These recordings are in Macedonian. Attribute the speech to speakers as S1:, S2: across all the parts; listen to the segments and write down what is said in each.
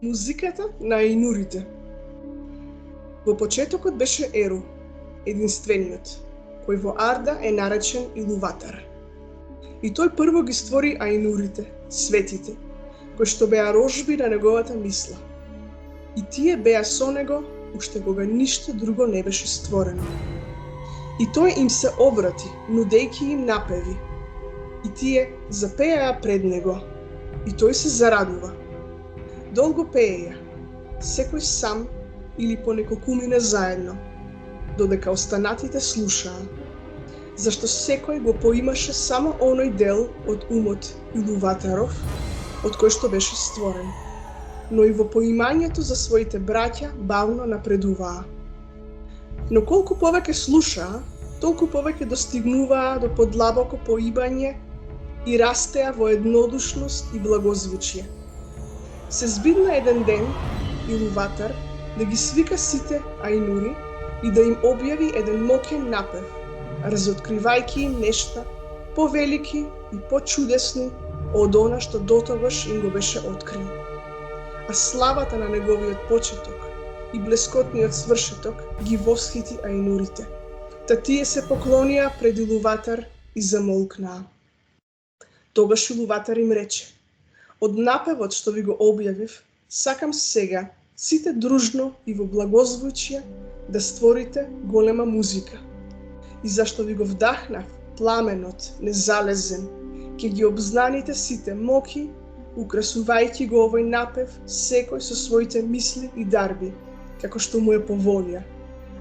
S1: Музиката на аинурите. Во почетокот беше Еру, единствениот, кој во Арда е наречен Илуватар. И тој прво ги створи аинурите, светите, кои што беа рожби на неговата мисла. И тие беа со него, уште кога ништо друго не беше створено. И тој им се обрати, нудејќи им напеви. И тие запееа пред него, и тој се зарадува. Долго пееја, секој сам или по неколкумина заедно, додека останатите слушаа, зашто секој го поимаше само оној дел од умот Илуватаров, од кој што беше створен, но и во поимањето за своите браќа бавно напредуваа. Но колку повеќе слушаа, толку повеќе достигнуваа до подлабоко поимање и растеа во еднодушност и благозвучие. Се збидна еден ден Илуватар да ги свика сите аинури и да им објави еден моќен напев, разоткривајќи им нешта повелики и почудесни од она што дотогаш им го беше открил. А славата на неговиот почеток и блескотниот свршеток ги восхити аинурите. Та тие се поклонија пред Илуватар и замолкнаа. Тогаш Илуватар им рече: од напевот што ви го објавив, сакам сега сите дружно и во благозвучие да створите голема музика. И зашто ви го вдахнав пламенот незалезен, ќе ги обзнаните сите моки, украсувајќи го овој напев секој со своите мисли и дарби, како што му е по волја.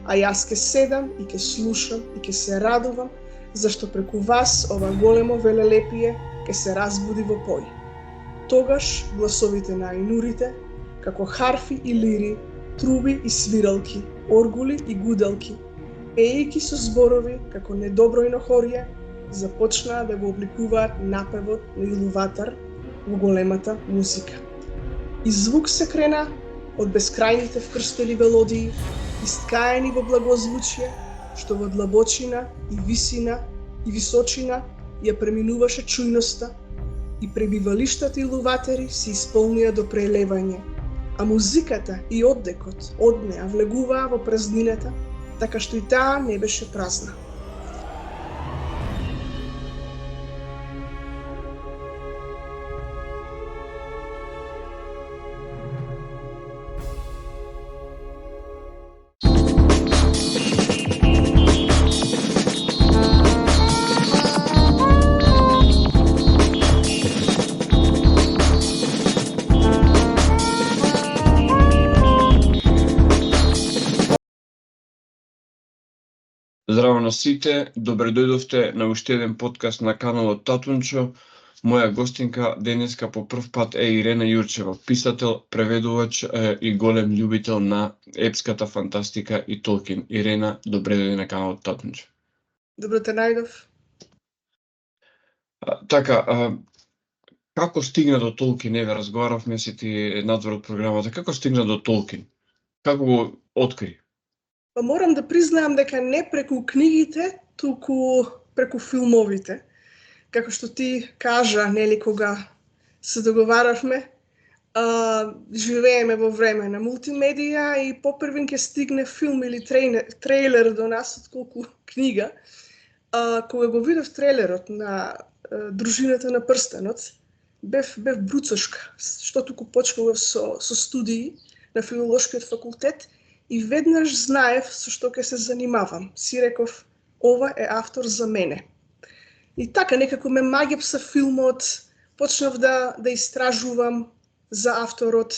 S1: А јас ке седам и ке слушам и ке се радувам, зашто преку вас ова големо велелепие ке се разбуди во пој. Тогаш гласовите на аинурите, како харфи и лири, труби и свиралки, оргули и гуделки, пеејќи со зборови како недобројно хорје, започнаа да го обликуваат напевот на Илуватар во големата музика. И звук се крена од бескрајните вкрстели велодии, искаени во благозвучие, што во длабочина и висина и височина ја преминуваше чујноста, и пребивалиштата Илуватари се исполнија до прелевање, а музиката и оддекот од неа влегуваа во празнината, така што и таа не беше празна.
S2: Здраво на сите, добре дојдовте на уште еден подкаст на каналот Татунчо. Моја гостинка денеска по прв пат е Ирена Јурчева, писател, преведувач и голем љубител на епската фантастика и Толкин. Ирена, добре дојде на каналот Татунчо.
S1: Добро те најдов.
S2: Како стигна до Толкин? Еве, разговаравме си ти надвор од програмата. Како стигна до Толкин? Како го откри?
S1: Па морам да признаам дека не преку книгите, туку преку филмовите. Како што ти кажа, нели, кога се договаравме, живееме во време на мултимедија и попрвин ќе стигне филм или трейлер до нас отколку книга. Кога го видов трейлерот на Дружината на прстенот, бев бруцошка, што туку почнував со студии на филолошкиот факултет и веднаш знаев со што ќе се занимавам. Си реков, ова е автор за мене. И така некако ме маѓепса филмот, почнав да истражувам за авторот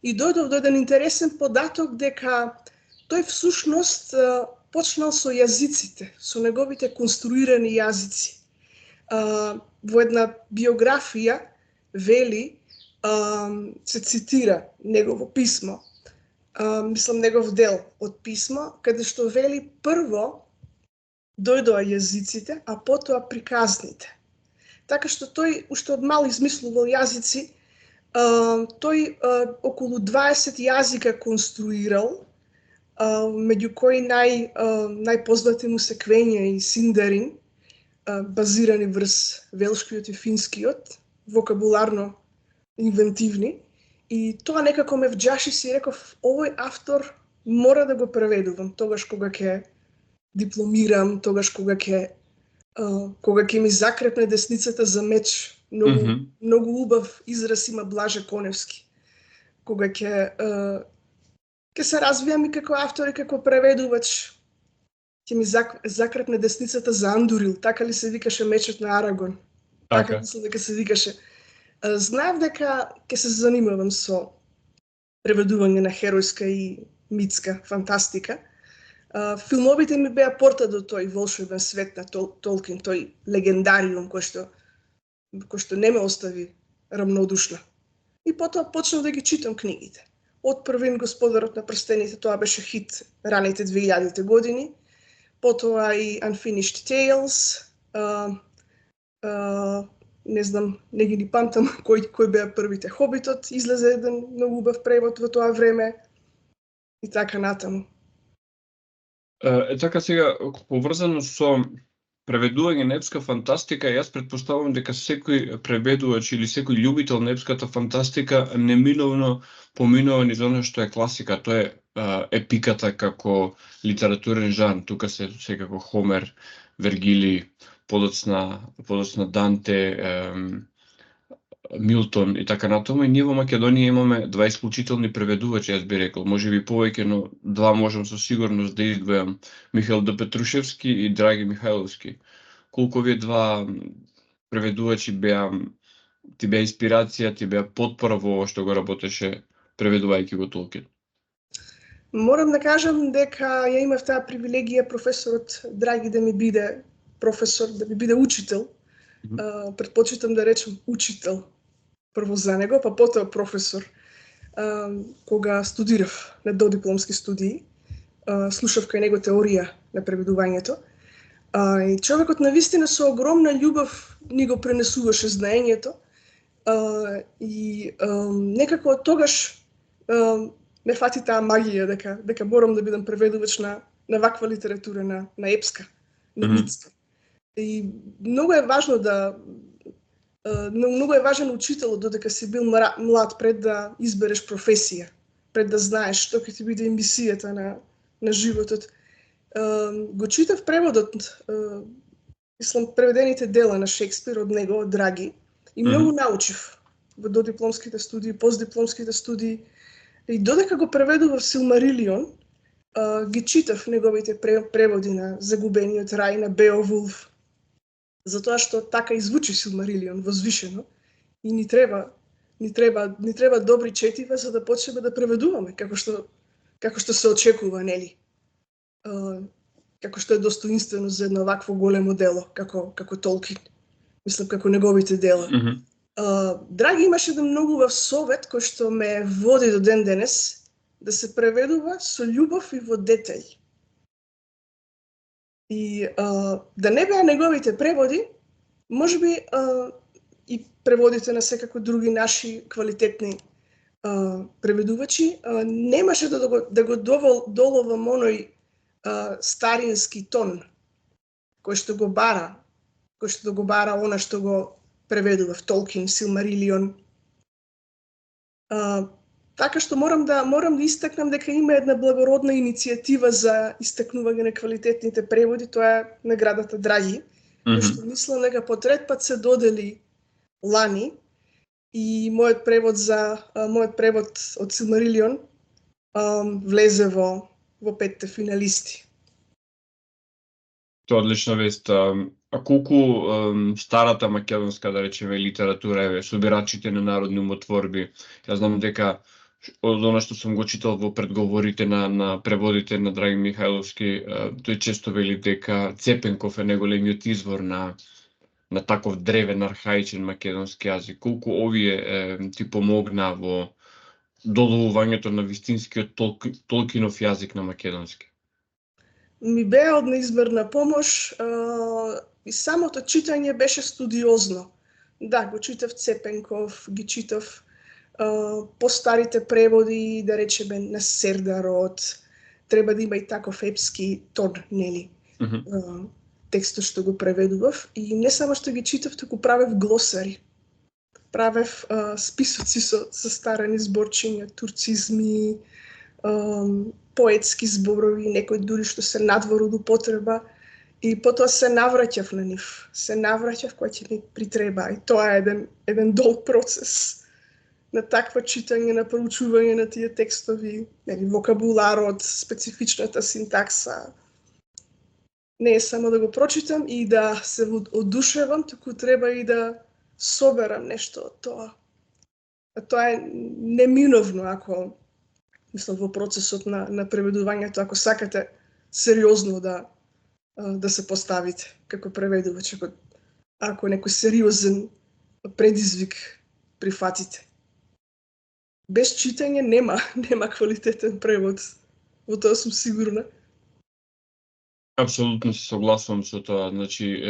S1: и дојдов до еден интересен податок дека тој всушност почнал со јазиците, со неговите конструирани јазици. Во една биографија вели, се цитира негово писмо, негов дел од писмо, каде што вели прво дојдоа јазиците, а потоа приказните. Така што тој уште од мал измислувал јазици, тој околу 20 јазика конструирал, меѓу кои најпознати му се Квења и Синдарин, базирани врз велшкиот и финскиот, вокабуларно инвентивни. И тоа некако ме вџаши, си реков, овој автор мора да го преведувам тогаш кога ќе дипломирам, тогаш кога ќе ми закрепне десницата за меч. Многу убав израз има Блаже Коневски. Кога ќе се развијам и како автор и како преведувач, ќе ми закрепне десницата за Андурил, така ли се викаше мечот на Арагон? Така мислам дека се викаше. Знаев дека ќе се занимавам со преведување на херојска и митска фантастика. Филмовите ми беа порта до тој волшебен свет на Толкин, тој легендариум кој што не ме остави рамнодушна. И потоа почнав да ги читам книгите. Од првин Господарот на прстените, тоа беше хит раните 2000-те години. Потоа и Unfinished Tales, не знам, не ги ни памтам кој беа првите. Хобитот излезе еден многу убав превод во тоа време и така натаму.
S2: Така сега, поврзано со преведување на епска фантастика, јас претпоставувам дека секој преведувач или секој љубител на епската фантастика неминовно поминува низ оно што е класика, тоа е епиката како литературен жанр. Тука се секако Хомер, Вергили, подоцна Данте, Милтон и така натаму. И ние во Македонија имаме два исклучителни преведувачи, јас би рекол, можеби повеќе, но два можам со сигурност да издвојам: Михаил Д. Петрушевски и Драги Михајловски. Колку овие два преведувачи ти беа инспирација, ти беа потпора во ова што го работеше преведувајќи го Толкин?
S1: Морам да кажам дека ја имав таа привилегија професорот Драги да ми биде професор, да ми биде учител. Предпочитам да речем учител прво за него, па потоа професор. Кога студирав на додипломски студии, слушав кај него теорија на преведувањето. И човекот навистина со огромна љубов ни го пренесуваше знаењето. И некако од тогаш ме фати таа магија дека морам да бидам преведувач на ваква литература, на епска, на митска. И многу е важно многу е важен учителот додека си бил млад, пред да избереш професија, пред да знаеш што ќе ти биде мисијата на животот. Го читав преводот, мислам преведените дела на Шекспир од него, од Драги, и многу научив во додипломските студии, постдипломските студии. И додека го преведував Силмарилион, ги читав неговите преводи на Загубениот рај, на Беовулф, затоа што така извучи Силмарилион, возвишено, и ни треба добри четива за да почнеме да преведуваме како што се очекува, нели? Како што е достоинствено за едно вакво големо дело како Толкин, мислам како неговите дела. Драги имаше еден многу убав совет кој што ме води до ден денес, да се преведува со љубов и во детај. И да не беа неговите преводи, можеби и преводите на секако други наши квалитетни преведувачи, немаше да го доловам оној старински тон кој што го бара она што го преведува в Толкин, Силмарилион. Така што морам да истакнам дека има една благородна иницијатива за истакнување на квалитетните преводи, тоа е наградата Драги, кој што мислам дека по трет пат се додели лани, и мојот превод од Силмарилион влезе во 5 финалисти.
S2: Тоа одлична вест. А колку старата македонска, да речеме, литература е собирачите на народни умотворби? Јас знам дека од она што сум го читал во предговорите на преводите на Драги Михајловски, тој често вели дека Цепенков е најголемиот извор на таков древен архаичен македонски јазик. Колку овие ти помогна во доловувањето на вистинскиот Толкинов јазик на македонски?
S1: Ми беа од неизмерна помош и самото читање беше студиозно. Да, го читав Цепенков, ги читав постарите преводи, да речеме на Сердарот, треба да има и таков епски тон, нели? Текстот што го преведував, и не само што ги читав, туку правев глосари. правев списоци со старани зборчиња, турцизми, поетски зборови, некои дури што се надвор од употреба, и потоа се навраќав на нив. Се навраќав кога ќе ми притреба. И тоа е еден долг процес на такво читање, на проучување на тие текстови, вокабуларот, специфичната синтакса. Не е само да го прочитам и да се одушевам, туку треба и да соберам нешто од тоа. А тоа е неминовно ако, во процесот на преведувањето, ако сакате сериозно да се поставите како преведувач, ако некој сериозен предизвик прифатите. Без читање нема квалитетен превод. Во тоа сум сигурна.
S2: Апсолутно се согласувам со тоа. Значи,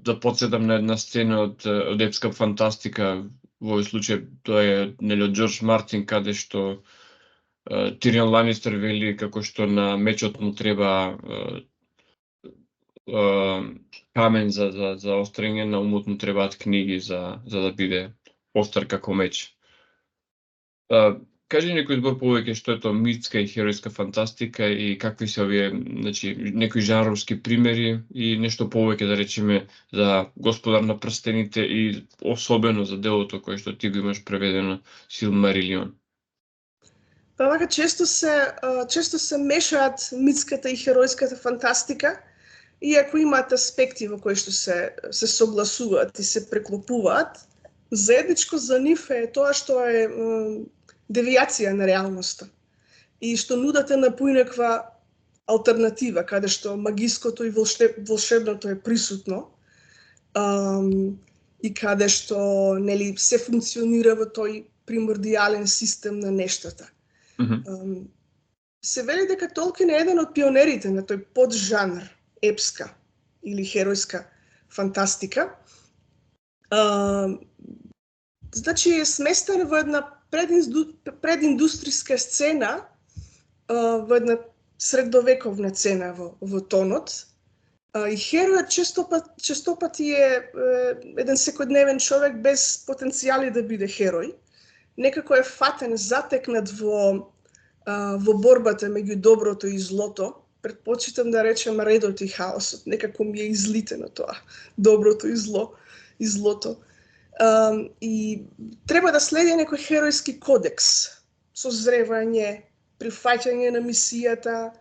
S2: да подсетам на една сцена од епска фантастика, во овој случај тоа е од Џорџ Мартин, каде што Тирион Ланистер вели како што на мечот му треба камен за острење, на умот му требаат книги за да биде остар како меч. Кажи некој збор повеќе што е тоа митска и херојска фантастика и какви се овие, значи, некои жанровски примери и нешто повеќе да речеме за Господар на прстените и особено за делото кое што ти го имаш преведено Силмарилион.
S1: Па вака често се мешаат митската и херојската фантастика, иако имаат аспекти во кои што се согласуваат и се преклопуваат. Заедничко за нив е тоа што е девијација на реалноста и што нудат на поинаква алтернатива, каде што магиското и волшебното е присутно и каде што се функционира во тој примордијален систем на нештата. Се вели дека Толкин е еден од пионерите на тој поджанр епска или херојска фантастика. Значи е сместен во една прединдустријска сцена, во една средновековна сцена во тонот. И херојот честопати е еден секојдневен човек без потенцијали да биде херој. Некако е фатен, затекнат во борбата меѓу доброто и злото. Предпочитам да речем редот и хаосот. Некако ми е излитено тоа. Доброто и злото. И треба да следи некој херојски кодекс, созревање, прифаќање на мисијата,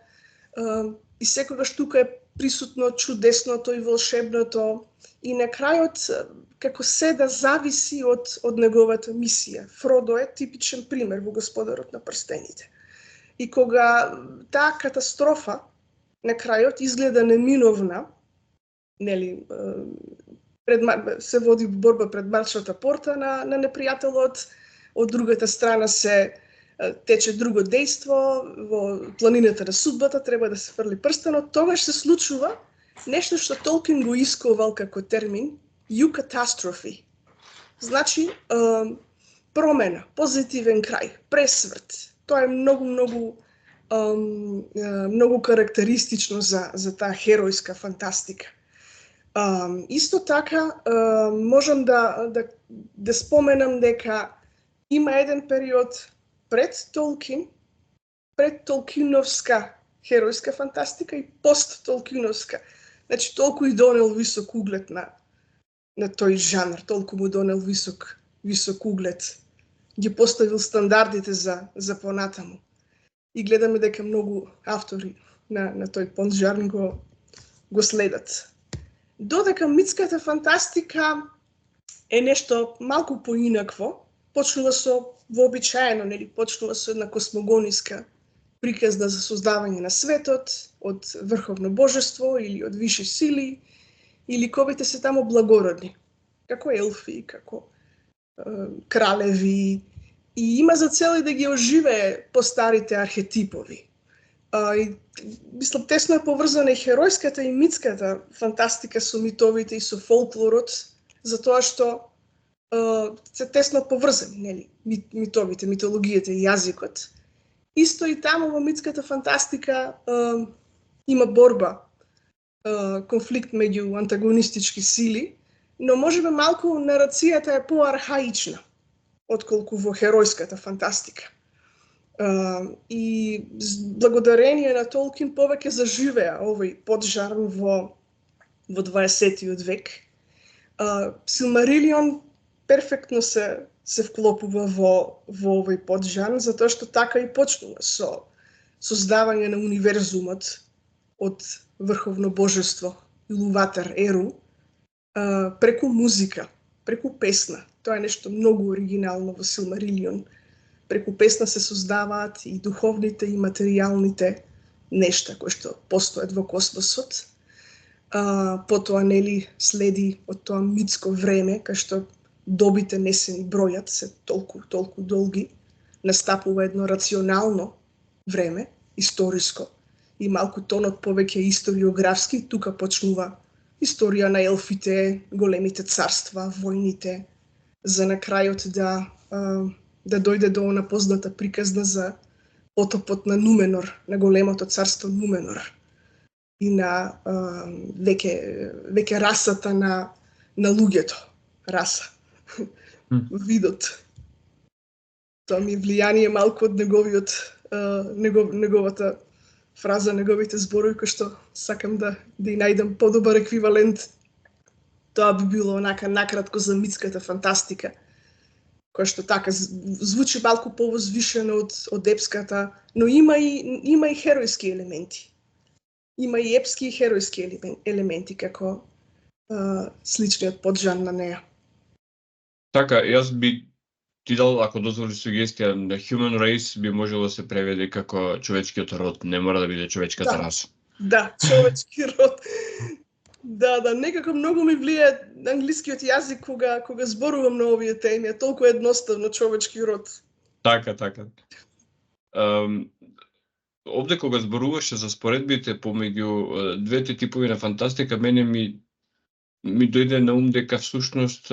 S1: и секогаш тука е присутно чудесното и волшебното, и на крајот како се да зависи од неговата мисија. Фродо е типичен пример во Господарот на прстените. И кога таа катастрофа на крајот изгледа неминовна, нели, се води борба пред мрачната порта на непријателот, од другата страна се тече друго дејство, во планината на судбата треба да се фрли прстенот, тогаш се случува нешто што Толкин го исковал како термин eucatastrophe. Значи, промена, позитивен крај, пресврт. Тоа е многу карактеристично за таа херојска фантастика. Исто така, можам да споменам дека има еден период пред Толкиновска херојска фантастика и пост-Толкиновска. Значи, толку и донел висок углед на тој жанр, толку му донел висок углед. Ги поставил стандардите за понатаму. И гледаме дека многу автори на тој поджанр го следат. Додека митската фантастика е нешто малку поинакво, почнува со вообичаено, нели, почнува со една космогониска приказна за создавање на светот од врховно божество или од виши сили, и ликовите се таму благородни, како елфи, како кралеви, и има за цел да ги оживее постарите архетипови. Мислам, тесно е поврзана и херојската и митската фантастика со митовите и со фолклорот, затоа што се тесно поврзани, нели, митовите, митологијата и јазикот. Исто и таму во митската фантастика има борба, конфликт меѓу антагонистички сили, но можеби малку нарацијата е поархаична отколку во херојската фантастика. И благодарение на Толкин повеќе заживеа овој поджарм во 20 век. Силмарилион перфектно се вклопува во овој поджарм, затоа што така и почнува со создавање на универзумот од врховно божество Илуватар Еру преку музика, преку песна. Тоа е нешто многу оригинално во Силмарилион. Преку песна се создаваат и духовните и материјалните нешта кои што постојат во космосот. Потоа нели следи од тоа митско време кај што добите не се ни бројат, се толку долги. Настапува едно рационално време, историско, и малку тонот повеќе историографски. Тука почнува историја на елфите, големите царства, војните, за на крајот да дојде до она позната приказна за потопот на Нуменор, на големото царство Нуменор и на веќе расата на луѓето, раса, видот. Тоа ми е влијание малку од неговата фраза, неговите зборови, кои што сакам да и најдам подобар еквивалент. Тоа би било онака накратко за митската фантастика, која што така звучи малку повозвишено од епската, но има и херојски елементи. Има и епски и херојски елементи како сличниот поджан на неа.
S2: Така, јас би ти дал, ако дозволи сугестија, на human race би можело да се преведе како човечкиот род, не мора да биде човечката раса.
S1: Да, човечки род. Да, некако многу ми влијае англискиот јазик кога зборувам на овие теми, е толку едноставно човечки род.
S2: Така. Овде кога зборуваше за споредбите помеѓу двете типови на фантастика, мене ми дојде на ум дека всушност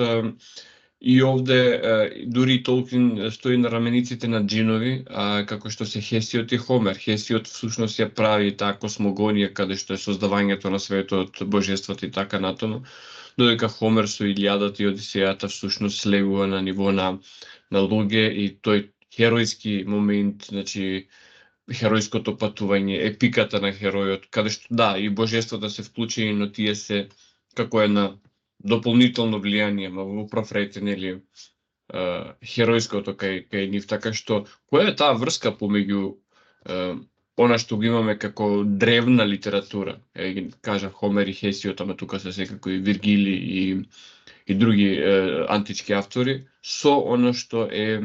S2: и овде дури Толкин стои на рамениците на джинови, како што се Хесиот и Хомер. Хесиот всушност ја прави таа космогонија каде што е создавањето на светот, божеството и така натаму, додека Хомер со Илијадата и Одисејата всушност слегува на ниво на луѓе и тој херојски момент, значи херојското патување, епиката на херојот, каде што да, и божеството се вклучени, но тие се како една дополнително влијание, ма во прав ред, нели, херојското кај нив, така што која е таа врска помеѓу она што го имаме како древна литература, кажа Хомер и Хесиот, ама тука се секако и Виргили и други антички автори, со она што е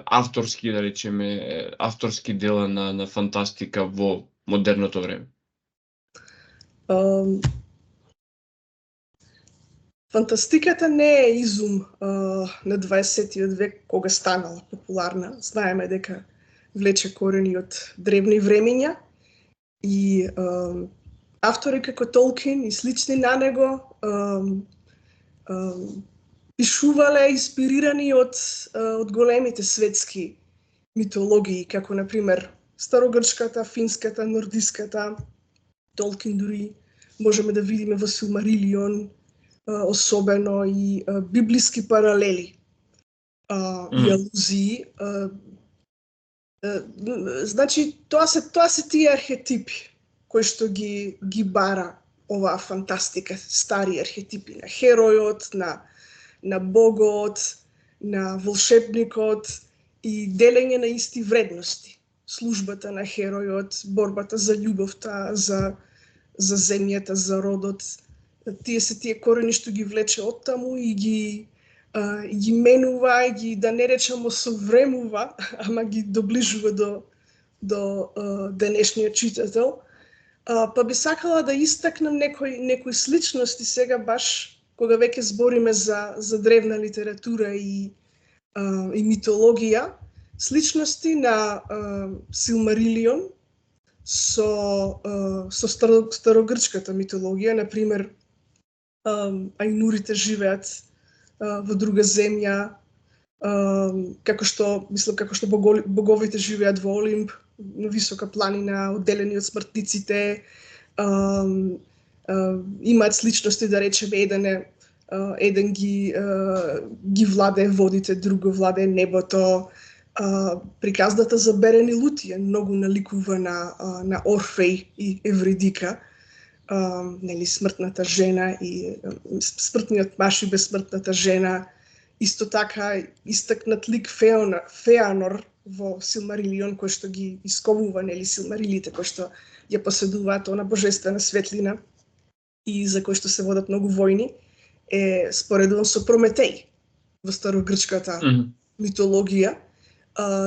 S2: авторски, да речеме, авторски дела на фантастика во модерното време?
S1: Фантастиката не е изум на 20 век кога станала популарна. Знаеме дека влече корени од древни времења и автори како Толкин и слични на него пишувале инспирирани од големите светски митологии, како например старогрчката, финската, нордиската. Толкин дури можеме да видиме во Силмарилион, особено и библиски паралели и алузии. Значи, тоа се тие архетипи кои што ги бара оваа фантастика, стари архетипи на херојот, на богот, на волшебникот и делење на исти вредности. Службата на херојот, борбата за љубовта, за земјата, за родот. Тие се тие корени што ги влече оттаму и ги менува, и ги, да не речемо, совремува, ама ги доближува до денешниот читател. Па би сакала да истакнам некои сличности сега, баш кога веќе збориме за древна литература и митологија, сличности на Силмарилион со старогрчката митологија. Например, ајнурите живеат во друга земја, како што боговите живеат во Олимп, на висока планина, одделени од смртниците. Имаат сличности, да речеме, еден е еден ги владее водите, друг го владее небото. Приказната за Берен и Лутија многу наликува на Орфеј и Евридика, нели смртната жена и смртниот маж и безсмртната жена. Исто така истакнат лик Феанор во Силмарилион, кој што ги исковува, нели, Силмарилите, кои што ја поседуваат она божествена светлина и за кои што се водат многу војни, е споредуван со Прометеј во старогрчката митологија.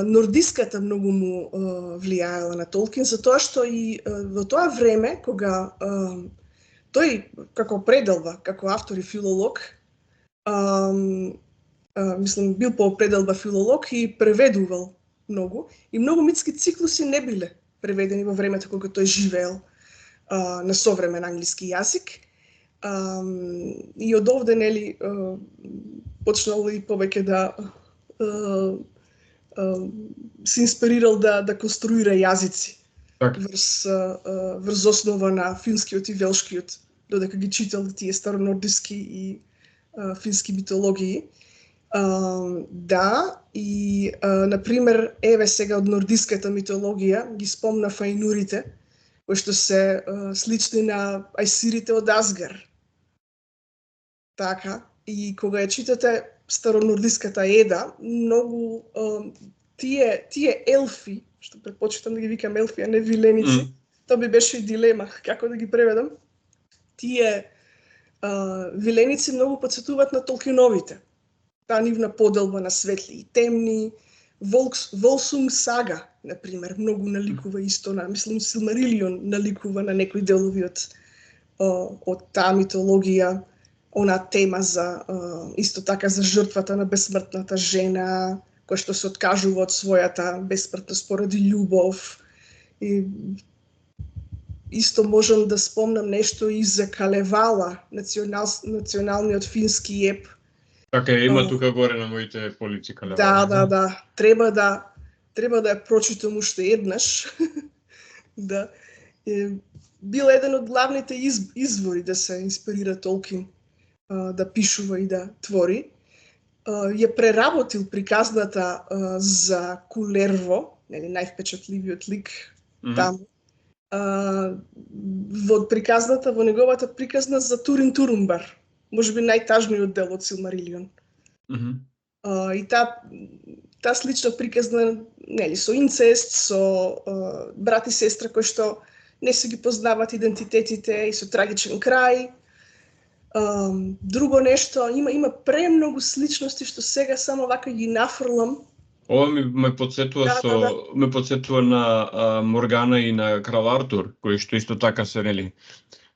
S1: Нордиската многу му влијаела на Толкин, затоа што и во тоа време, кога тој како пределба, како автор и филолог, мислам, бил по пределба филолог и преведувал многу, и многу митски циклуси не биле преведени во времето кога тој живеел на современ англиски јазик. И од овде, нели, почнал и повеќе да се инспирирал да конструира јазици врз основа на финскиот и велшкиот, додека ги читал тие старонордиски и фински митологии. Да, и например, еве сега од нордиската митологија ги спомна фаинурите, кои што се слични на ајсирите од Асгар. Така, и кога ја читате старонордиската Еда, многу тие елфи, што предпочитам да ги викам елфи, а не виленици, тоа би беше и дилема како да ги преведам. Тие виленици многу потсетуваат на Толкиновите. Таа нивна поделба на светли и темни. Волсунг сага, например, многу наликува исто на, мислам, Силмарилион наликува на некои делови од таа митологија, она тема за исто така за жртвата на безсмртната жена, која што се откажува од својата безсмртност поради љубов. И исто можам да спомнам нешто и за Калевала, националниот фински еп.
S2: Така има тука горе на моите полици Калевала.
S1: Да. Треба да ја прочитам уште еднаш. Да. Бил еден од главните извори да се инспирира Толкин да пишува и да твори. Ја преработил приказната за Кулерво, нели највпечатливиот лик таму. Во приказната, во неговата приказна за Турин Турумбар, можеби најтажниот дел од Силмарилион. И таа слична приказна, нели, со инцест, со брат и сестра кои што не се ги познаваат идентитетите и со трагичен крај. Друго нешто, има премногу сличности што сега само вака ги нафрлам.
S2: Ова ме потсетува на Моргана и на Крал Артур, кои што исто така се, нели,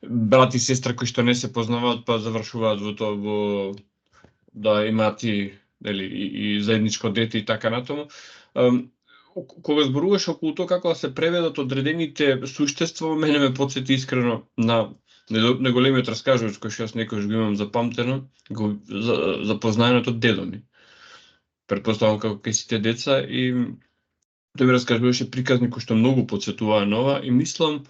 S2: брат и сестра кои што не се познаваат, па завршуваат во тоа, да имаат и, нели, и заедничко дете и така натаму. Кога зборуваш околу тоа како да се преведат одредените суштества, мене ме потсети искрено на неголемиот раскажувач кој што јас некојаш го имам запамтено, запознаеното дедо ми. Претпоставам како кај сите деца, и тој ми раскажуваше приказни кои што многу потсетуваа на ова, и мислам,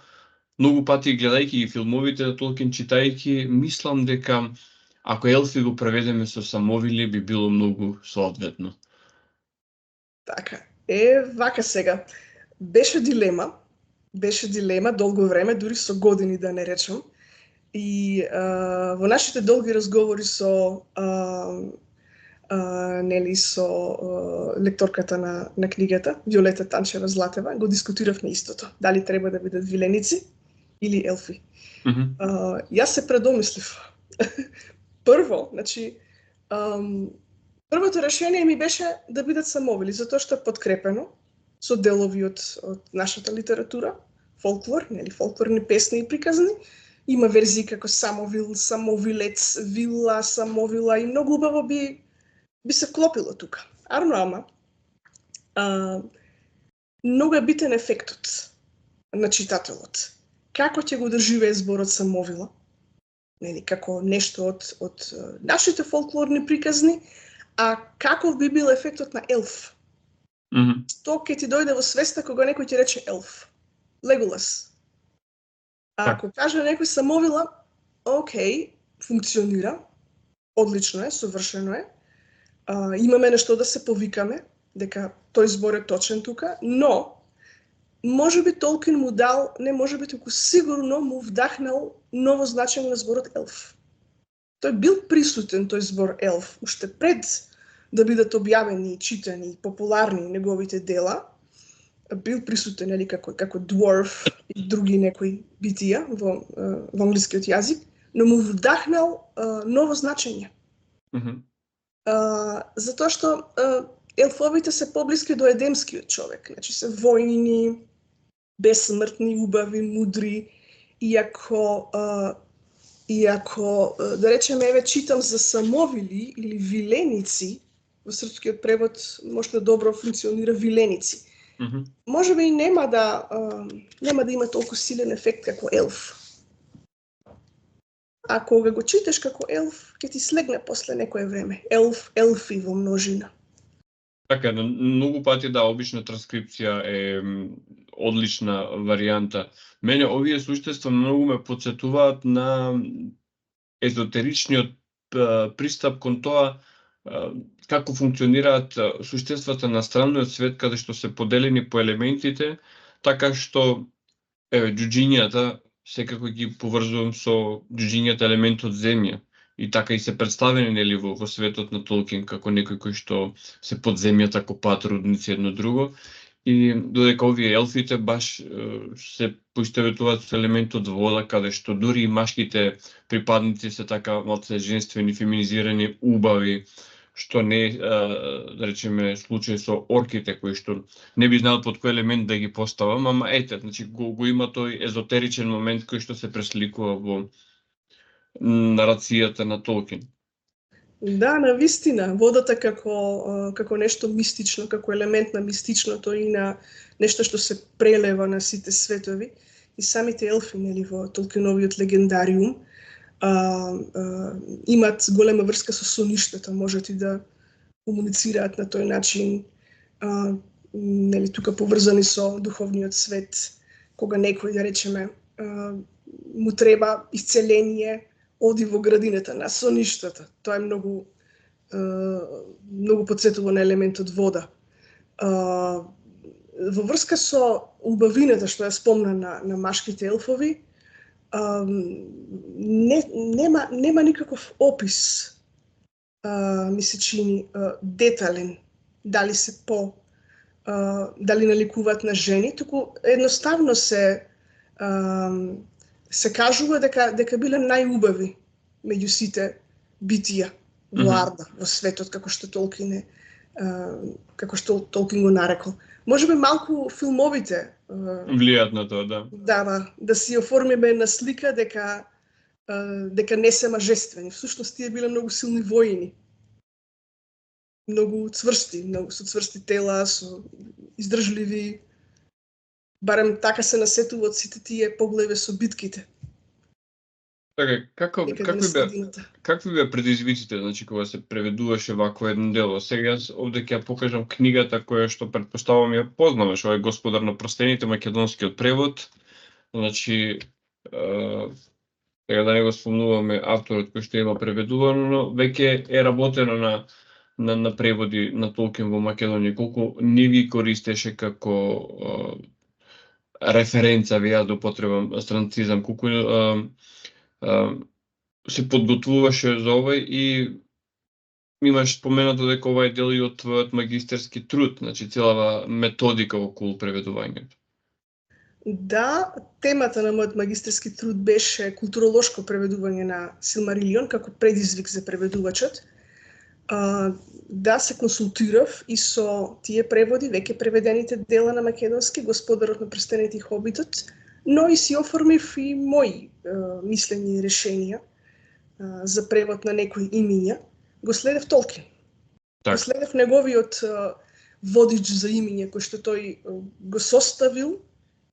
S2: многу пати гледајќи ги филмовите на Толкин, читајќи, мислам дека ако елфи го преведеме со самовили, би било многу соодветно.
S1: Така, вака сега. Беше дилема долго време, дури со години да не речам. И во нашите долги разговори со нели, со лекторката на книгата, Виолета Танчева Златева, го дискутиравме истото. Дали треба да бидат виленици или елфи. Јас се предомислив. Прво, значи, првото решение ми беше да бидат самовили, затоа што е подкрепено со делови од нашата литература, фолклор, нели, фолклорни песни и приказни. Има верзии како самовил, самовилец, вила, самовила, и многу убаво би се вклопило тука. Ама многу е битен ефектот на читателот. Како ќе го доживее зборот самовила, нели, како нешто од нашите фолклорни приказни, а каков би бил ефектот на елф? Тоа ќе ти дојде во свеста кога некој ќе рече елф. Леголас. А ако каже некој самовила, окей, функционира. одлично е, совршено е. Имаме нешто да се повикаме, дека тој збор е точен тука, но можеби Толкин му дал, не можеби туку сигурно му вдахнал ново значење на зборот елф. Тој бил присутен тој збор елф, уште пред да бидат објавени, читани, популарни неговите дела, бил присутен како dwarf и други некои битија во англискиот јазик, но му вдахнал ново значење. Затоа што елфовите се поблиски до едемскиот човек, значи се војни, бесмртни, убави, мудри, иако да речеме, еве читам за самовили или виленици, во српскиот превод можда добро функционира виленици. Можеби и нема да има толку силен ефект како елф. А кога го читаш како елф, ќе ти слегне после некое време. Елфи во множина.
S2: Така, многу пати обична транскрипција е одлична варијанта. Мене овие суштества многу ме потсетуваат на езотеричниот пристап кон тоа како функционираат суштествата на странниот свет, каде што се поделени по елементите, така што џуџињата секако ги поврзувам со џуџињата елемент од земја. И така и се представени нели во светот на Толкин како некој кој што се под земјата копаат рудници едно друго. И додека овие елфите баш се поистоветуваат со елемент од вода, каде што дури и машките припадници се така малце женствени, феминизирани, убави, што не да речеме случај со орките кои што не би знал под кој елемент да ги поставам, ама ете, значи го има тој езотеричен момент кој што се пресликува во нарацијата на Толкин.
S1: Да, навистина, водата како нешто мистично, како елемент на мистичното и на нешто што се прелева на сите светови. И самите елфи, нели, во Толкиновиот легендариум, имат голема врска со соништата, можат и да комуницираат на тој начин, нели, тука поврзани со духовниот свет, кога некој, да речеме, му треба исцеление, оди во градината на соништата. Тоа е многу потсетува на елементот вода. Во врска со убавината што ја спомна на машките елфови, нема никаков опис, ми се чини, детален, дали наликуваат на жени, туку едноставно се кажува дека биле најубави меѓу сите битија во Арда, во светот, како што Толкин го нарекол. Можеби малку филмовите
S2: влијаат на тоа, да.
S1: Да си оформиме на слика дека не се мажествени. Всушност тие биле многу силни воини. Многу цврсти, многу со цврсти тела, со издржливи. Барем така се насетуваат сите тие погледи со битките.
S2: Така, какви беа предизвиците, значи кога се преведуваше вакво едно дело? Сега овде ќе ја покажам книгата која што претпоставувам ја познаваш, ова е Господар на прстените, македонскиот превод. Значи сега да не го спомнуваме авторот кој што има преведувано, но веќе е работено на преводи на Толкин во Македонија, колку не ги користеше како референца, ја да употребам странцизам, колку се подготвуваше за овој и имаш споменато дека ова е дел и од твојот магистерски труд, значи целава методика околу преведувањето. Да, темата на мојот магистерски труд беше културолошко преведување на Силмарилион како предизвик за преведувачот. Да, се консултирав и со тие преводи, веќе преведените дела на македонски, Господарот на прстените и Хобитот, но и си оформив и мои мислења и решенија за превод на некои имиња. Го следев Толкин. Го следев неговиот водич за имиња кој што тој го составил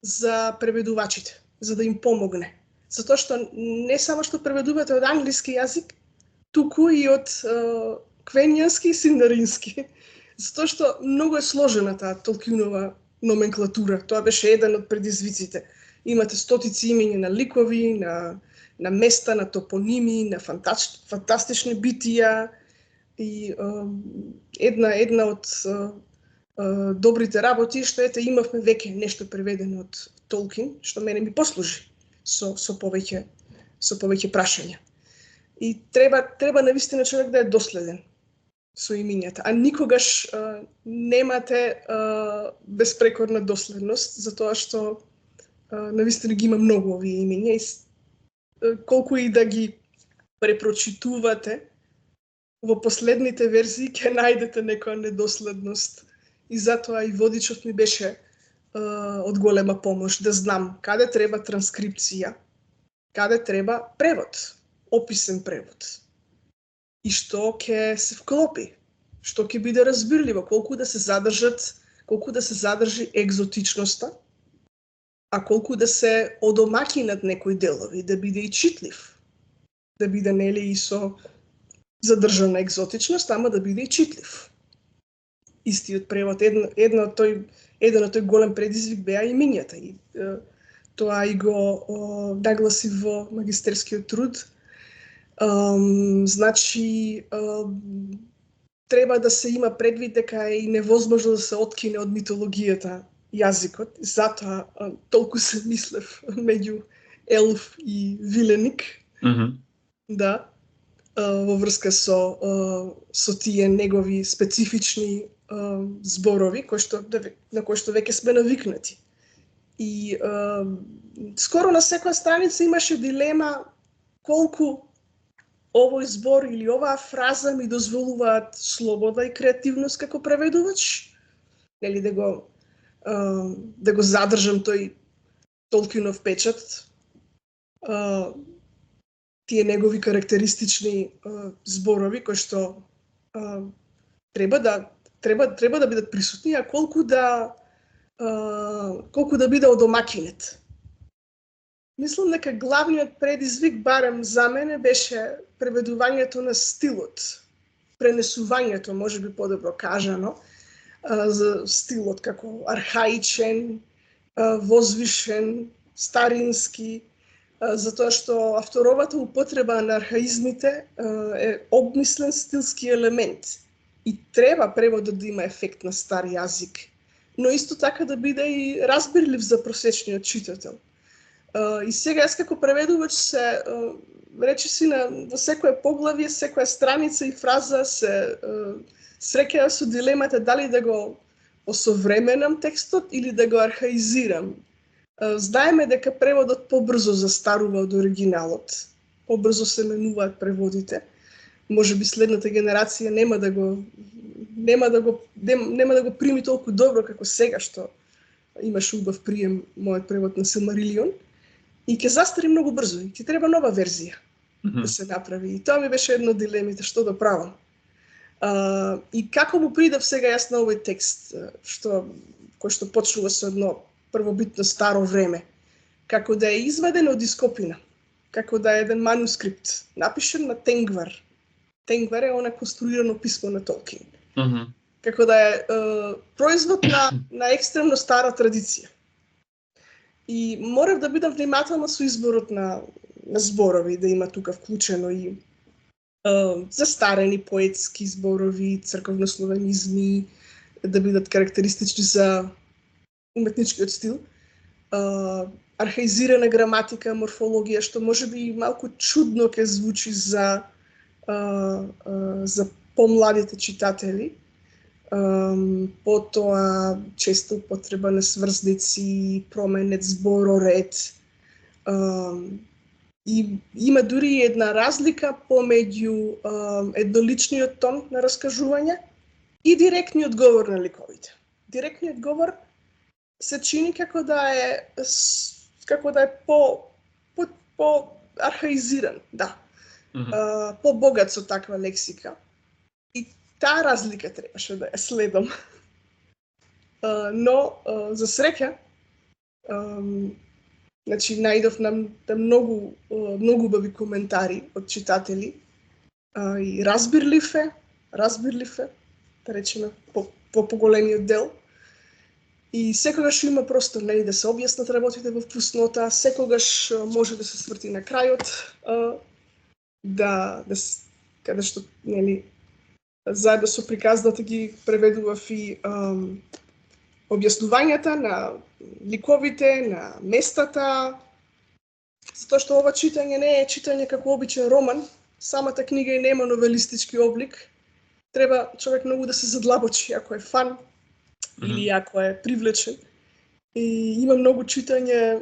S2: за преведувачите, за да им помогне. Затоа што не само што преведувате од англиски јазик, туку и од квењански и синдарински. Затоа што многу е сложена таа Толкинова номенклатура. Тоа беше еден од предизвиците.
S1: имате стотици имиња на ликови, на места, на топоними, на фантастични битија и една од добрите работи што ете имавме веќе нешто преведено од Толкин, што мене ми послужи со повеќе прашања. И треба навистина човек да е доследен со имињата, а никогаш немате безпрекорна доследност, затоа што навистина ги има многу овие имиња и колку и да ги препрочитувате, во последните верзии ќе најдете некоја недоследност. И затоа и водичот ми беше од голема помош да знам каде треба транскрипција, каде треба превод, описен превод. И што ќе се вклопи, што ќе биде разбирливо, колку да се задржи екзотичноста, а колку да се одомакинат некои делови, да биде и читлив, да биде нели и со задржана екзотичност, ама да биде и читлив. Истиот превод, еден од тој голем предизвик беа имињата и тоа и го нагласи во магистерскиот труд. Значи треба да се има предвид дека е и невозможно да се откине од митологијата јазикот, затоа толку се мислев меѓу елф и виленик. Да, во врска со тие негови специфични зборови на кои што веќе сме навикнати. И скоро на секоја страница имаше дилема колку овој збор или оваа фраза ми дозволуваат слобода и креативност како преведувач, нели да го задржам тој Толкинов печат, тие негови карактеристични зборови кои што треба да бидат присутни, а колку да биде одомакинет. Мислам дека главниот предизвик, барем за мене, беше преведувањето на стилот, пренесувањето, можеби подобро кажано, за стилот како архаичен, возвишен, старински, затоа што авторовата употреба на архаизмите е обмислен стилски елемент и треба преводот да има ефект на стар јазик, но исто така да биде и разбирлив за просечниот читател. И сега јас како преведувач се речиси во секое поглавје, секоја страница и фраза се среќава со дилемата дали да го осовременам текстот или да го архаизирам. Знаеме дека преводот побрзо застарува од оригиналот, побрзо се менуваат преводите. Можеби следната генерација нема да го прими толку добро како сега што имаше убав прием мојот превод на Силмарилион и ќе застари многу брзо и ќе треба нова верзија да се направи. И тоа ми беше една од дилемите, што да правам. И како му придав сега јас на овој текст, кој што почнува со едно првобитно старо време, како да е изваден од ископина, како да е еден манускрипт, напишен на тенгвар. Тенгвар е она конструирано писмо на Толкин. Како да е производ на екстремно стара традиција. И морав да бидам внимателна со изборот на зборови, да има тука вклучено и застарени поетски зборови, црковнословенизми, да бидат карактеристични за уметничкиот стил, архаизирана граматика, морфологија, што можеби малку чудно ќе звучи за помладите читатели. Потоа често употреба на сврзници, променет збороред. И има дури една разлика помеѓу едноличниот тон на раскажување и директниот говор на ликовите. Директниот говор се чини како да е по архаизиран, да. Побогат со таква лексика. И таа разлика требаше да ја следам. Но за среќа, значи најдов на многу убави коментари од читатели и разбирлив е, да речеме по поголемиот дел. И секогаш има простор, нели, да се објаснат работите во вкуснота, секогаш може да се сврти на крајот, каде што, нели, заедно со приказната ги преведував и објаснувањата на ликовите, на местата, затоа што ова читање не е читање како обичен роман, самата книга и нема новелистички облик. Треба човек многу да се задлабочи, ако е фан или ако е привлечен. И има многу читање,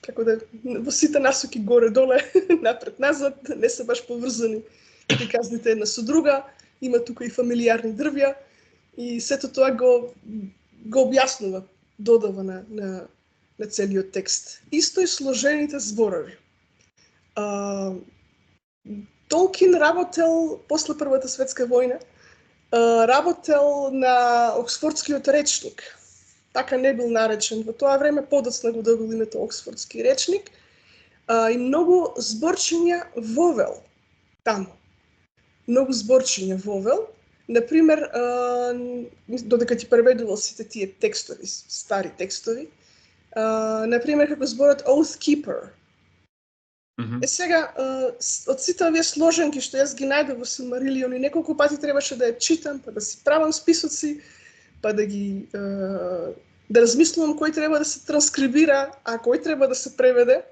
S1: како да, во сите насоки горе-доле, напред-назад, не се баш поврзани приказните една со друга, има тука и фамилиарни дрвја, и сето тоа го објаснува, додава на целиот текст. Исто и сложените зборови. Толкин работел после Првата светска војна, работел на Оксфордскиот речник. Така не бил наречен. Во тоа време подоцна го добил името Оксфордски речник. И многу зборчиња вовел таму. Многу зборчиња вовел. Например, додека ти преведувал сите тие текстови, стари текстови, например, како зборот Oath Keeper. Сега, од сите овие сложенки што јас ги најдов во Силмарилион и неколку пати требаше да ја читам, па да си правам списоци, па да ги да размислувам кој треба да се транскрибира, а кој треба да се преведе.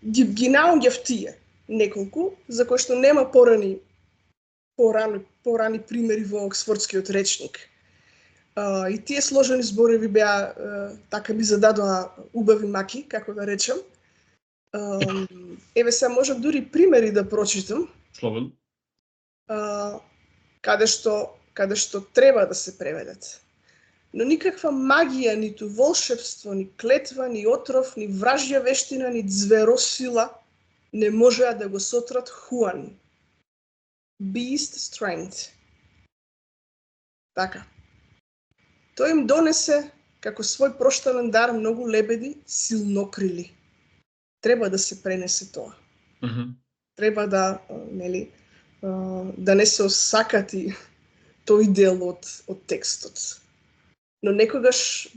S1: Ги наоѓав тие неколку, за кои што нема порани примери во Оксфордскиот речник. И тие сложени зборови беа, така ми зададоа убави маки, како да речем. Еве сега можам дури примери да прочитам.
S2: Слободно.
S1: Каде што треба да се преведат. Но никаква магија, ниту волшебство, ни клетва, ни отров, ни вражја вештина, ни зверосила не можеа да го сотрат Хуан. Beast strength. Така. Тој им донесе како свој проштален дар многу лебеди, силнокрили. Треба да се пренесе тоа. Треба да, нели, да не се осакати тој дел од текстот. Но некогаш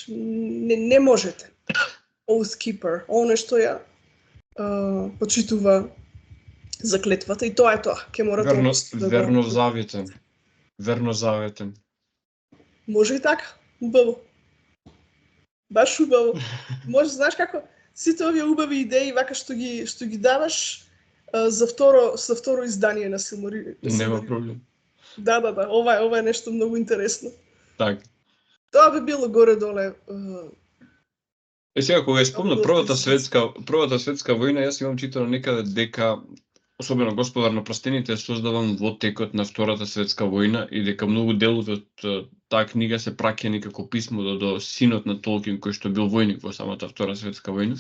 S1: не можете. Oath Keeper, оно што ја почитува заклетвата, и тоа е тоа. Ке мора
S2: верно заветен.
S1: Може и така. Убаво. Баш убаво. Може, знаеш како, сите овие убави идеи вака што ги даваш за второ издание на Силмарилион.
S2: Нема проблем.
S1: Да, ова е нешто многу интересно.
S2: Так.
S1: Тоа би било горе-доле.
S2: Сега кога ја спомна Првата светска војна, јас имам читано некаде дека особено Господар на прстените е создаван во текот на Втората светска војна и дека многу делови од таа книга се праќани како писмо до синот на Толкин, кој што бил војник во самата Втора светска војна.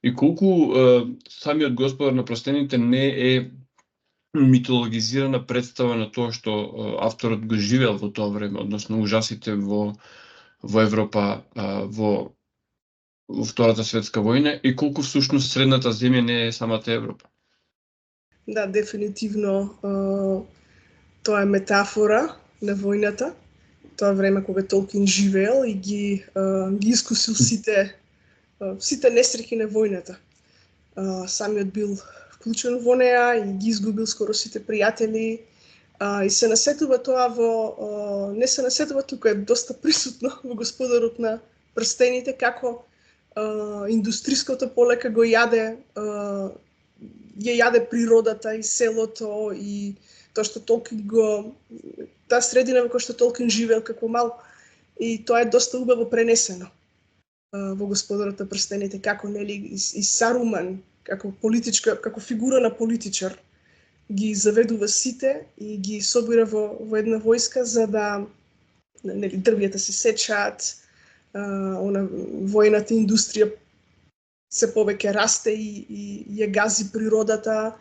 S2: И колку самиот Господар на прстените не е митологизирана представа на тоа што авторот го живеел во тоа време, односно ужасите во Европа во Втората светска војна, и колку всушност средната земја не е самата Европа.
S1: Да, дефинитивно тоа е метафора на војната. Тоа време кога Толкин живеел и ги искусил сите несреќи на војната. Самиот бил вклучен во неа и ги изгубил скоро сите пријатели. И се насетува тоа не се насетува тука, е доста присутно во Господарот на прстените, како индустриското полека го ја јаде природата и селото и тоа што Толкин таа средина во која што Толкин живеел како мал, и тоа е доста убаво пренесено во Господарот на прстените, како нели и Саруман како фигура на политичар ги заведува сите и ги собира во една војска за да нели дрвјата се сечаат, војната индустрија се повеќе расте и ја гази природата,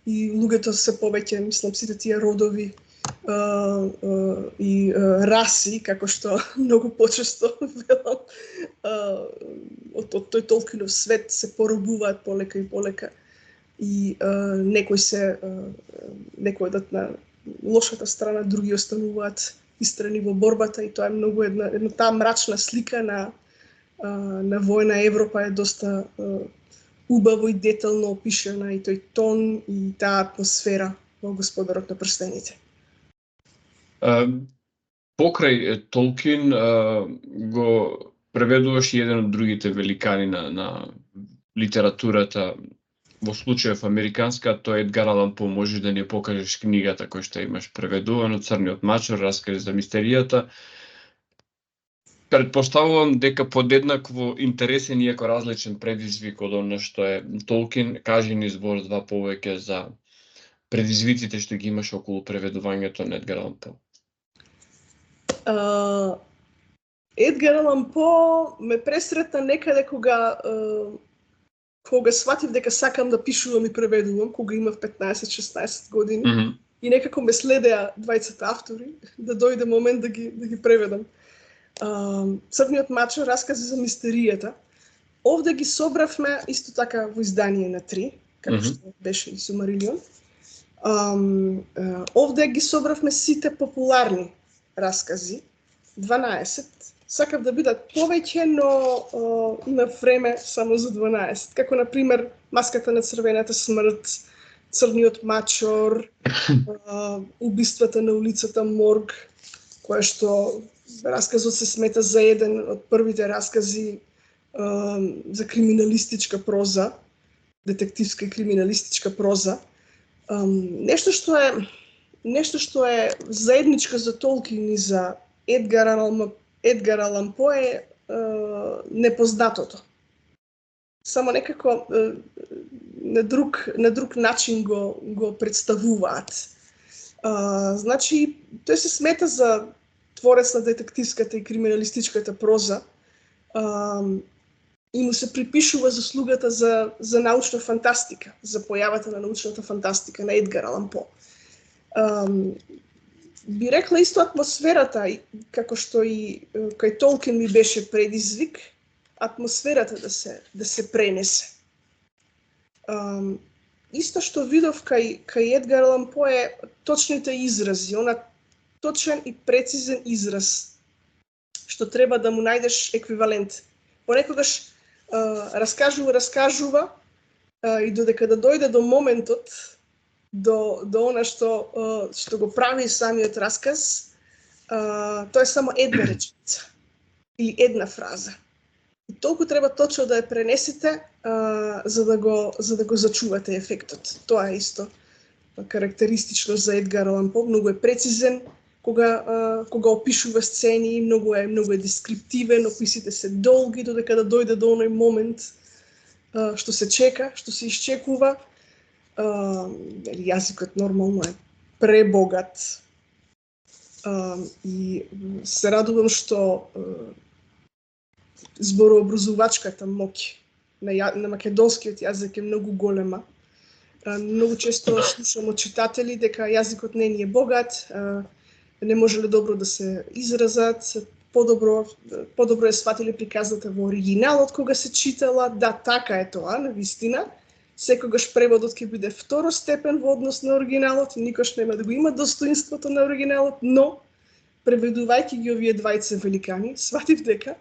S1: и луѓето се повеќе, мислам, сите тие родови и раси, како што многу почесто велам, од тој Толкинов свет се поробуваат полека и полека, и некој одат лошата страна, други остануваат истрани во борбата и тоа е многу една таа мрачна слика на војна Европа е доста убаво и детално опишана и тој тон и таа атмосфера во Господарот на прстените.
S2: Покрај Толкин го преведуваш и еден од другите великани на литературата, во случајов американска, тоа е Едгар Алан По. Можеш да ни покажеш книгата која што имаш преведувано, Црниот мачор, раскази за мистеријата. Предпоставувам дека подеднакво интересен иако различен предизвик од она што е Толкин. Кажи ни збор-два повеќе за предизвиците што ги имаш околу преведувањето на Едгар Алан По.
S1: Едгар Алан По ме пресретна некаде кога сватив дека сакам да пишувам и преведувам, кога имав 15-16 години, и некако ме следеа двајцата автори, да дојде момент да ги преведам. Црниот мачор, раскази за мистеријата. Овде ги собравме исто така во издание на 3, како што беше и Силмарилион. Овде ги собравме сите популарни раскази, 12. Сакав да бидат повеќе, но има време само за 12. Како, например, Маската на црвената смрт, Црниот мачор, Убиствата на улицата Морг, која што расказот се смета за еден од првите раскази за криминалистичка проза, детективска и криминалистичка проза. Нешто што е заедничко за Толкин и за Едгар Алан По е непознатото. Само некако на друг начин го представуваат. Значи, тој се смета за творец на детективската и криминалистичката проза и му се припишува заслугата за научна фантастика, за појавата на научната фантастика на Едгар Алан По. Би рекла исто атмосферата, како што и кај Толкин ми беше предизвик, атмосферата да се пренесе. Исто што видов кај Едгар Алан По е точните изрази, она точен и прецизен израз, што треба да му најдеш еквивалент. Понекогаш раскажува и додека да дојде до моментот, до она што го прави самиот расказ, тоа е само една реченица или една фраза. И толку треба точно да ја пренесете за да го зачувате ефектот. Тоа е исто карактеристично за Едгар Алан По, многу е прецизен кога опишува сцени, многу е дескриптивен, описите се долги додека да дојде до оној момент што се чека, што се исчекува. Јазикот нормално е пребогат и се радувам што зборообразувачката моќ на македонскиот јазик е многу голема. Многу често слушам од читатели дека јазикот не ни е богат, не можеле добро да се изразат, подобро е сватиле приказната во оригиналот кога се читала. Да, така е тоа, навистина. Секогаш преводот ќе биде второстепен во однос на оригиналот и никош нема да го има достоинството на оригиналот, но преведувајќи ги овие двајца великани, сватив дека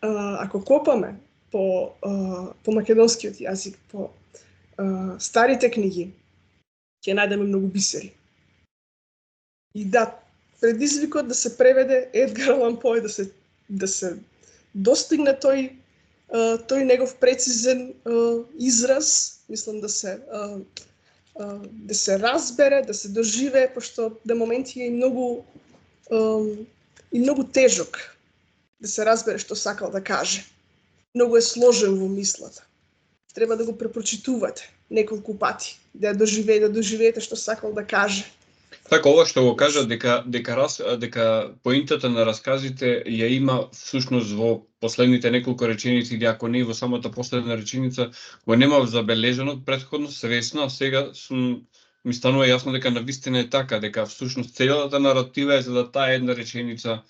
S1: ако копаме по македонскиот јазик, по старите книги, ќе најдеме многу бисери. И да, предизвикот да се преведе Едгар Алан По да се достигне тој негов прецизен израз, мислам да се разбере, да се доживее, пошто на моменти е и многу тежок да се разбере што сакал да каже. Многу е сложен во мислата. Треба да го препрочитувате неколку пати, да ја доживеете што сакал да каже.
S2: Така, ова што го кажа дека поинтата на расказите ја има всушност во последните неколку реченици, или ако не и во самата последна реченица, го немав забележано претходно свесно, а сега ми станува јасно дека навистина е така, дека всушност целата наратива е за да таа една реченица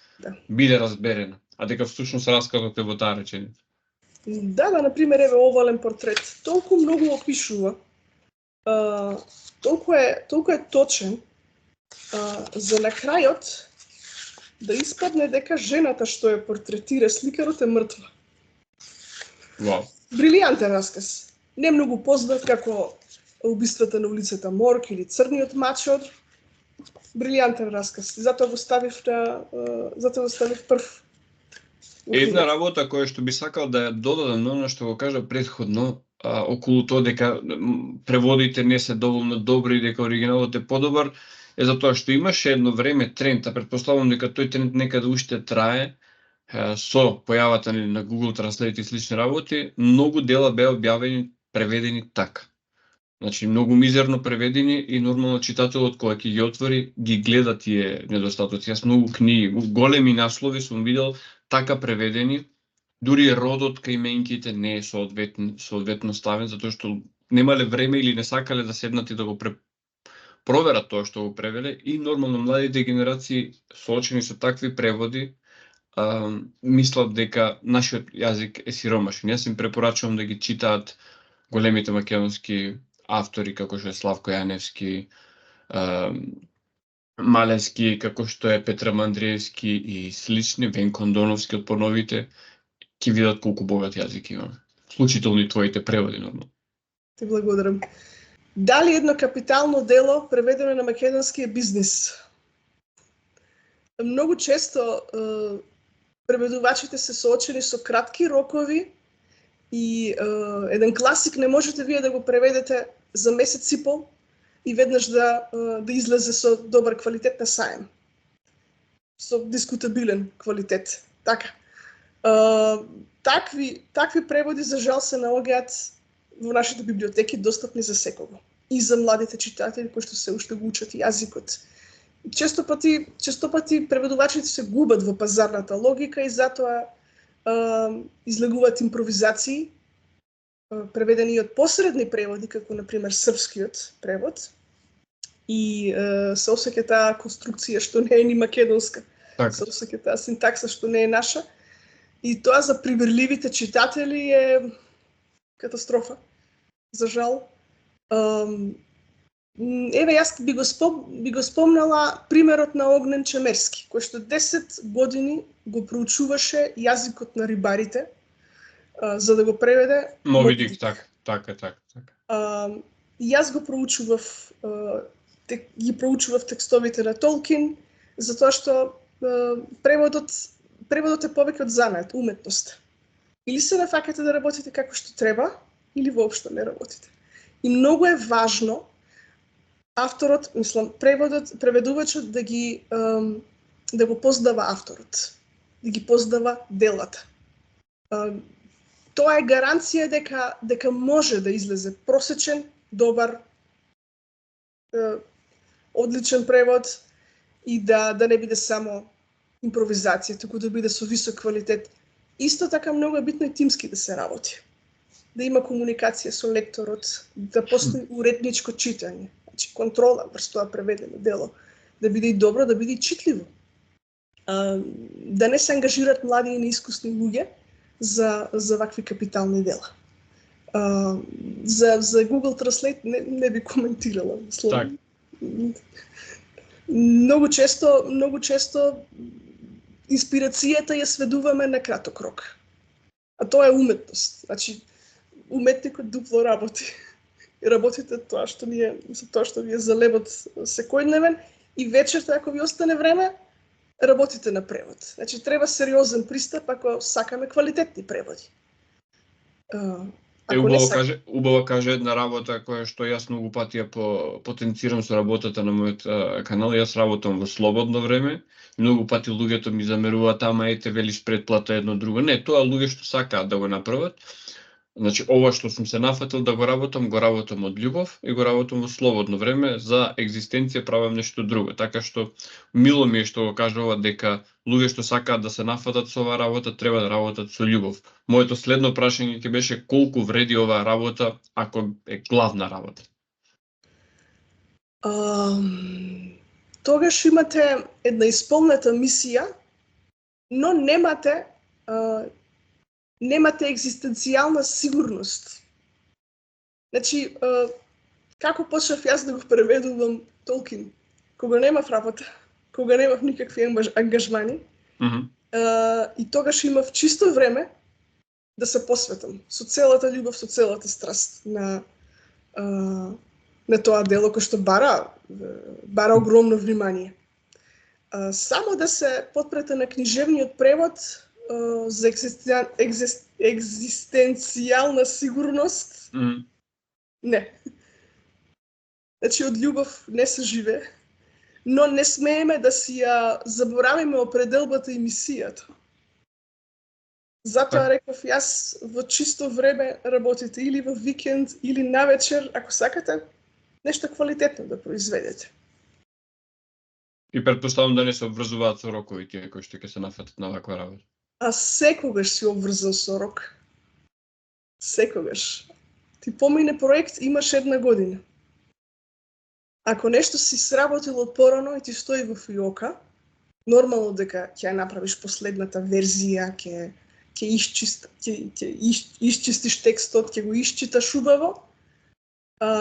S2: биде разберена, а дека всушност расказот е во таа реченица.
S1: Да, например, еве овален портрет, толку многу опишува, толку е точен, За на крајот да испадне дека жената што ја портретира сликарот е мртва.
S2: Вау.
S1: Брилијантен расказ. Не многу познат како Убиствата на улицата Морг или Црниот мачор. Брилијантен расказ. Затоа го ставив прв.
S2: Една работа која што би сакал да ја додадам на она што го кажа претходно, околу тоа дека преводите не се доволно добри и дека оригиналот е подобар, е затоа што имаше едно време тренд, а претпоставувам дека тој тренд некаде уште трае, со појавата на Google Translate и слични работи, многу дела беа објавени преведени така. Значи, многу мизерно преведени и нормално читателот кога ќе ги отвори, ги гледа тие недостатоци. Јас многу книги, големи наслови сум видел така преведени, дури родот кај именките не е соодветно ставен, затоа што немале време или не сакале да седнат и да го проверат тоа што го превеле, и нормално младите генерации соочени со такви преводи, мислат дека нашиот јазик е сиромашен. Јас им препорачувам да ги читаат големите македонски автори, како што е Славко Јаневски, Малески, како што е Петра Мандриевски и слични, Венко Андоновски од поновите, ќе видат колку богат јазик имаме. Вклучително и твоите преводи, нормално.
S1: Ти благодарам. Дали едно капитално дело преведено на македонски е бизнис? Многу често преведувачите се соочени со кратки рокови и еден класик не можете вие да го преведете за месец и пол и веднаш да излезе со добар квалитет на саем. Со дискутабилен квалитет. Така. Такви преводи за жал се наоѓаат во нашите библиотеки достапни за секого. И за младите читатели кои што се уште го учат јазикот. Често пати преведувачите се губат во пазарната логика и затоа излегуваат импровизации, преведени од посредни преводи, како например српскиот превод, и се осеќа таа конструкција што не е ни македонска. Се осеќа таа синтакса што не е наша. И тоа за прибирливите читатели е катастрофа. За жал. Еве, јас би го спомнала примерот на Огнен Чемерски, кој што 10 години го проучуваше јазикот на рибарите, за да го преведе
S2: Моби Дик, така.
S1: Јас го проучував, ги проучував текстовите на Толкин, затоа што преводот е повеќе од занает, уметност. Или се нафакате да работите како што треба, или воопшто не работите. И многу е важно авторот, преведувачот да го познава авторот, да ги познава делата. Тоа е гаранција дека може да излезе просечен, добар, одличен превод и да не биде само импровизација, туку да биде со висок квалитет. Исто така многу е битно и тимски да се работи. Да има комуникација со лекторот, да постои уредничко читање, значи контрола врз тоа преведено дело, да биде и добро, да биде и читливо. Да не се ангажираат млади и неискусни луѓе за вакви капитални дела. За Google Translate не би коментирала.
S2: Так.
S1: Многу често инспирацијата ја сведуваме на краток рок. А тоа е уметност. Значи, уметникот дупло работи. И работите тоа што ви е за лебот секојдневен, и вечерта, ако ви остане време, работите на превод. Значи, треба сериозен пристап ако сакаме квалитетни преводи.
S2: Убаво каже една работа која што јас многу пати ја потенцирам со работата на мојот канал. Јас работам во слободно време. Многу пати луѓето ми замеруваат, ама ете, велиш предплата едно друго. Не, тоа луѓе што сакаат да го направат. Значи, ова што сум се нафатил да го работам од љубов и го работам во слободно време. За екзистенција правам нешто друго. Така што мило ми е што го кажува дека луѓе што сакаат да се нафатат со оваа работа треба да работат со љубов. Моето следно прашање ќе беше колку вреди оваа работа ако е главна работа?
S1: Тогаш имате една исполнета мисија, но немате екзистенцијална сигурност. Значи, како почнав јас да го преведувам Толкин, кога немав работа, кога немав никакви ангажмани, и тогаш имав чисто време да се посветам со целата љубов, со целата страст на тоа дело кој што бара огромно внимание. Само да се потпрете на книжевниот превод за екзистенцијална сигурност. Не. Значи, од љубов не се живее, но не смееме да си ја заборавиме определбата и мисијата. Затоа реков, јас во чисто време работите или во викенд, или навечер, ако сакате, нешто квалитетно да произведете.
S2: И претпоставам да не се обврзуваат со рокови тие кои што ќе се нафатат на ваква работа.
S1: А секогаш си обврзан со рок. Секогаш. Ти помине проект имаш 1 година. Ако нешто си сработил од порано и ти стои во фиока, нормално дека ќе ја направиш последната верзија, ќе исчистиш текстот, ќе го исчиташ убаво,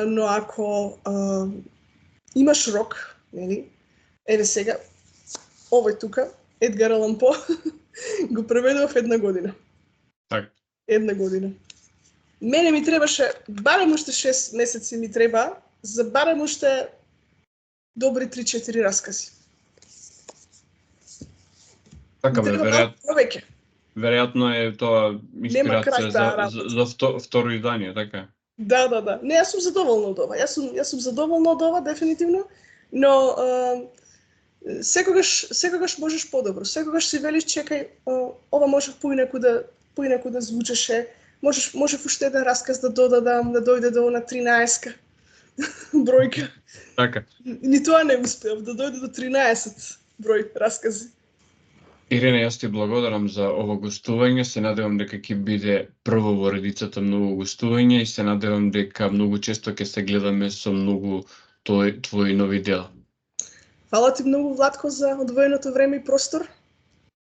S1: но ако имаш рок, нели? Еве сега, овој тука, Едгар Алан По, го преведував 1 година.
S2: Так.
S1: 1 година. Мене ми требаше, барем уште 6 месеци ми треба, за барем уште добри 3-4 раскази.
S2: Така бе, веројатно е тоа инспирација за второ издание, така?
S1: Да. Не, јас сум задоволна од ова. Јас сум задоволна од ова, дефинитивно, но секогаш можеш подобро. Секогаш си велиш, чекај, ова можев поинаку да звучеше, можев уште еден расказ да додадам, да дојде до она 13-ка бројка.
S2: Така.
S1: Ни тоа не успеав, да дојде до 13 број раскази.
S2: Ирена, јас ти благодарам за ово гостување, се надевам дека ќе биде прво во редицата многу гостување и се надевам дека многу често ќе се гледаме со многу твои нови дела.
S1: Фала ти многу, Владко, за одвоеното време и простор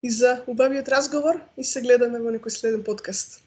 S1: и за убавиот разговор и се гледаме во некој следен подкаст.